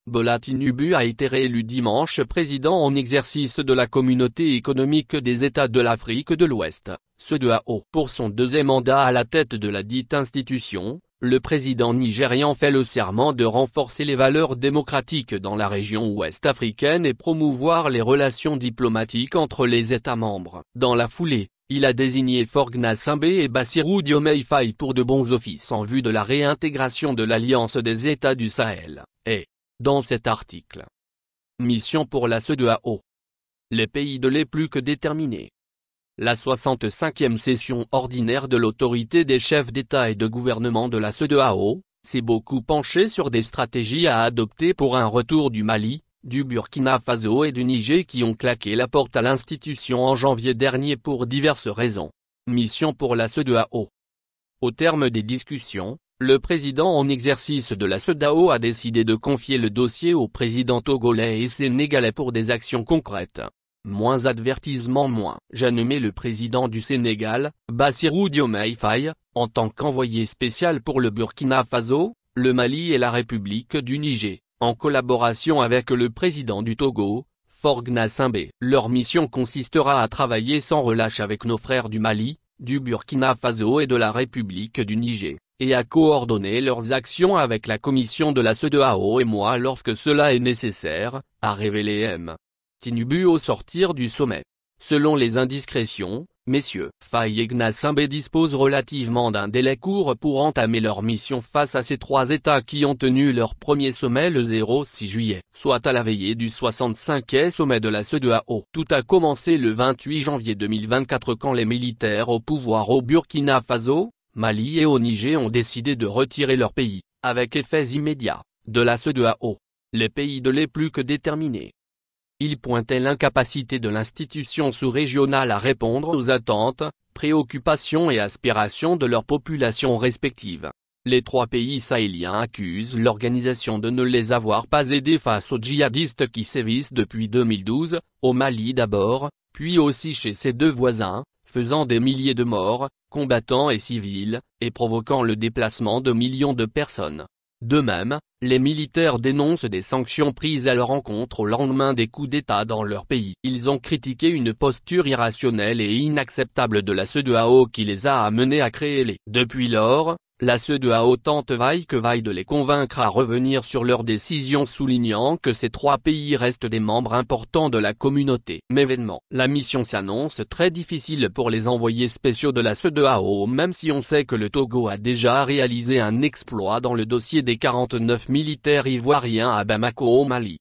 Bola Tinubu a été réélu dimanche président en exercice de la Communauté économique des États de l'Afrique de l'Ouest, CEDEAO. Pour son deuxième mandat à la tête de la dite institution, le président nigérian fait le serment de renforcer les valeurs démocratiques dans la région ouest africaine et promouvoir les relations diplomatiques entre les États membres. Dans la foulée, il a désigné Faure Gnassingbé et Bassirou Diomaye Faye pour de bons offices en vue de la réintégration de l'Alliance des États du Sahel, et, dans cet article, mission pour la CEDEAO. Les pays de l'est plus que déterminés. La 65e session ordinaire de l'autorité des chefs d'État et de gouvernement de la CEDEAO s'est beaucoup penchée sur des stratégies à adopter pour un retour du Mali, du Burkina Faso et du Niger qui ont claqué la porte à l'institution en janvier dernier pour diverses raisons. Mission pour la CEDEAO. Au terme des discussions, le président en exercice de la CEDEAO a décidé de confier le dossier aux présidents togolais et sénégalais pour des actions concrètes. Moins avertissement. J'ai nommé le président du Sénégal, Bassirou Diomaye Faye, en tant qu'envoyé spécial pour le Burkina Faso, le Mali et la République du Niger, en collaboration avec le président du Togo, Faure Gnassingbé. Leur mission consistera à travailler sans relâche avec nos frères du Mali, du Burkina Faso et de la République du Niger, et à coordonner leurs actions avec la commission de la CEDEAO et moi lorsque cela est nécessaire, a révélé M. Tinubu au sortir du sommet. Selon les indiscrétions, messieurs Faye et Gnassingbé disposent relativement d'un délai court pour entamer leur mission face à ces trois États qui ont tenu leur premier sommet le 6 juillet, soit à la veillée du 65e sommet de la CEDEAO. Tout a commencé le 28 janvier 2024 quand les militaires au pouvoir au Burkina Faso, Mali et au Niger ont décidé de retirer leur pays, avec effets immédiats, de la CEDEAO. Les pays de l'est plus que déterminés. Il pointait l'incapacité de l'institution sous-régionale à répondre aux attentes, préoccupations et aspirations de leurs populations respectives. Les trois pays sahéliens accusent l'organisation de ne les avoir pas aidés face aux djihadistes qui sévissent depuis 2012, au Mali d'abord, puis aussi chez ses deux voisins, faisant des milliers de morts, combattants et civils, et provoquant le déplacement de millions de personnes. De même, les militaires dénoncent des sanctions prises à leur encontre au lendemain des coups d'État dans leur pays. Ils ont critiqué une posture irrationnelle et inacceptable de la CEDEAO qui les a amenés à créer les. Depuis lors, la CEDEAO tente vaille que vaille de les convaincre à revenir sur leurs décisions soulignant que ces trois pays restent des membres importants de la communauté. Mais vainement, la mission s'annonce très difficile pour les envoyés spéciaux de la CEDEAO même si on sait que le Togo a déjà réalisé un exploit dans le dossier des 49 militaires ivoiriens à Bamako au Mali.